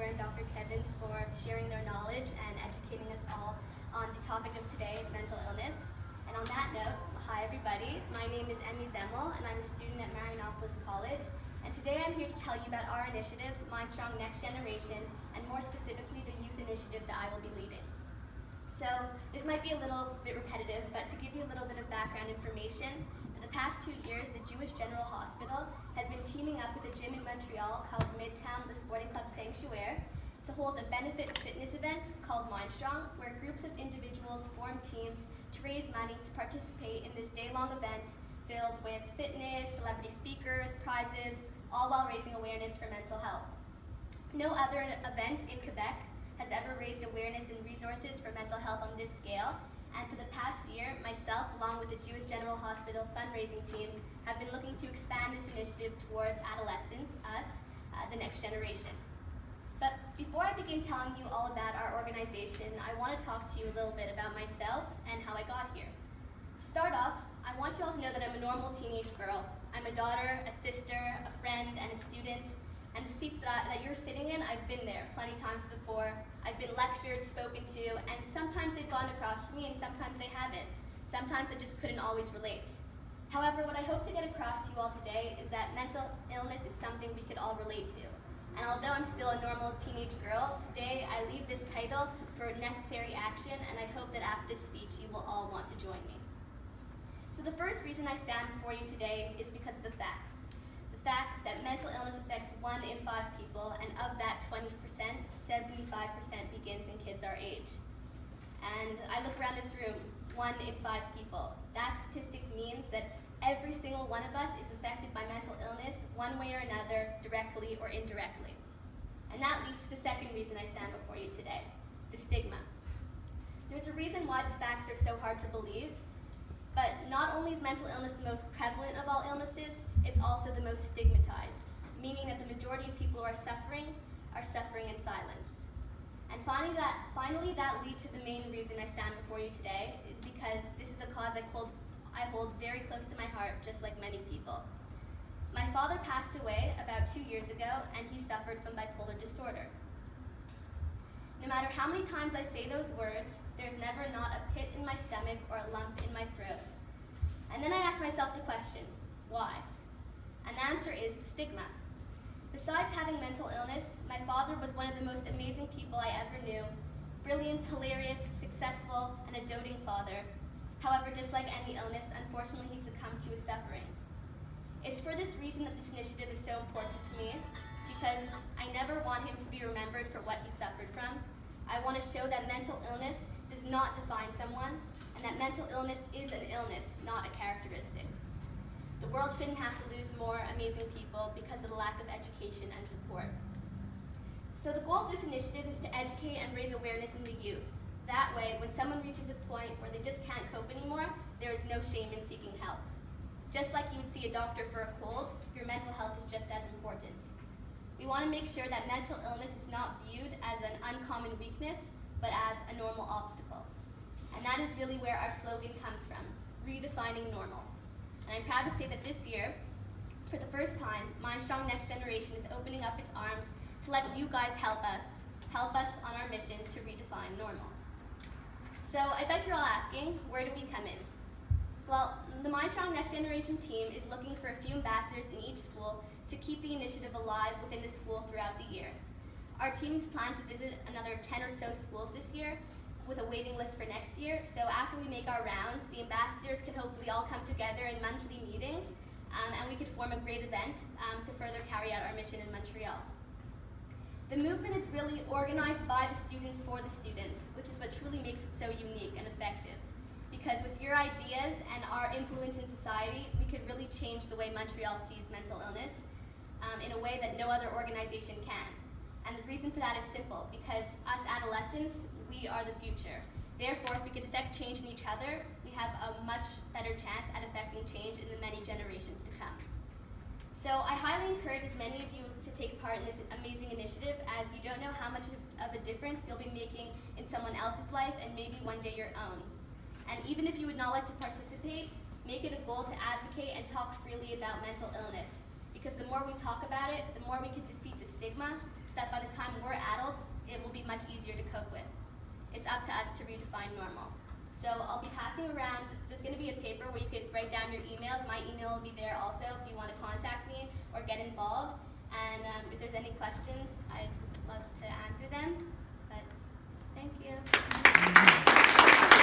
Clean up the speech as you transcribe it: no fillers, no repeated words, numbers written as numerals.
Jennifer and Dr. Kevin for sharing their knowledge and educating us all on the topic of today, mental illness. And on that note, hi everybody, my name is Emmy Zemmel and I'm a student at Marianopolis College. And today I'm here to tell you about our initiative, MINDSTRONG Next Generation, and more specifically the youth initiative that I will be leading. So this might be a little bit repetitive, but to give you a little bit of background information, for the past 2 years, the Jewish General Hospital has been teaming up with a gym in Montreal called Midtown, the Sporting Club Sanctuaire, to hold a benefit fitness event called MINDSTRONG, where groups of individuals form teams to raise money to participate in this day-long event filled with fitness, celebrity speakers, prizes, all while raising awareness for mental health. No other event in Quebec has ever raised awareness and resources for mental health on this scale, and for the past year, myself, along with the Jewish General Hospital fundraising team, have been looking to expand this initiative towards adolescents, us, the next generation. But before I begin telling you all about our organization, I want to talk to you a little bit about myself and how I got here. To start off, I want you all to know that I'm a normal teenage girl. I'm a daughter, a sister, a friend, and a student. And the seats that you're sitting in, I've been there plenty times before. I've been lectured, spoken to, and sometimes they've gone across to me and sometimes they haven't. Sometimes I just couldn't always relate. However, what I hope to get across to you all today is that mental illness is something we could all relate to. And although I'm still a normal teenage girl, today I leave this title for necessary action, and I hope that after this speech you will all want to join me. So the first reason I stand before you today is because of the facts. The fact that mental illness affects 1 in 5 people, and of that 20%, 75% begins in kids our age. And I look around this room, 1 in 5 people. That statistic means that every single one of us is affected by mental illness one way or another, directly or indirectly. And that leads to the second reason I stand before you today, the stigma. There's a reason why the facts are so hard to believe, but not only is mental illness the most prevalent of all illnesses, it's also the most stigmatized, meaning that the majority of people who are suffering in silence. And finally, that leads to the main reason I stand before you today, is because this is a cause I hold very close to my heart, just like many people. My father passed away about 2 years ago, and he suffered from bipolar disorder. No matter how many times I say those words, there's never not a pit in my stomach or a lump in my throat. And then I ask myself the question, why? And the answer is the stigma. Besides having mental illness, my father was one of the most amazing people I ever knew. Brilliant, hilarious, successful, and a doting father. However, just like any illness, unfortunately he succumbed to his sufferings. It's for this reason that this initiative is so important to me, because I never want him to be remembered for what he suffered from. I want to show that mental illness does not define someone, and that mental illness is an illness, not a characteristic. The world shouldn't have to lose more amazing people because of the lack of education and support. So the goal of this initiative is to educate and raise awareness in the youth. That way, when someone reaches a point where they just can't cope anymore, there is no shame in seeking help. Just like you would see a doctor for a cold, your mental health is just as important. We want to make sure that mental illness is not viewed as an uncommon weakness, but as a normal obstacle. And that is really where our slogan comes from, redefining normal. And I'm proud to say that this year, for the first time, MINDSTRONG Next Generation is opening up its arms to let you guys help us on our mission to redefine normal. So I bet you're all asking, where do we come in? Well, the MINDSTRONG Next Generation team is looking for a few ambassadors in each school to keep the initiative alive within the school throughout the year. Our teams plan to visit another 10 or so schools this year with a waiting list for next year. So after we make our rounds, the ambassadors can hopefully all come together in monthly meetings and we could form a great event to further carry out our mission in Montreal. The movement is really organized by the students for the students, which is what truly makes it so unique and effective. Because with your ideas and our influence in society, we could really change the way Montreal sees mental illness in a way that no other organization can. And the reason for that is simple, because us adolescents, we are the future. Therefore, if we can affect change in each other, we have a much better chance at affecting change in the many generations to come. So I highly encourage as many of you to take part in this amazing initiative, as you don't know how much of a difference you'll be making in someone else's life and maybe one day your own. And even if you would not like to participate, make it a goal to advocate and talk freely about mental illness. Because the more we talk about it, the more we can defeat the stigma, so that by the time we're adults, it will be much easier to cope with. It's up to us to redefine normal. So I'll be passing around, there's going to be a paper where you could write down your emails. My email will be there also if you want to contact me or get involved. And if there's any questions,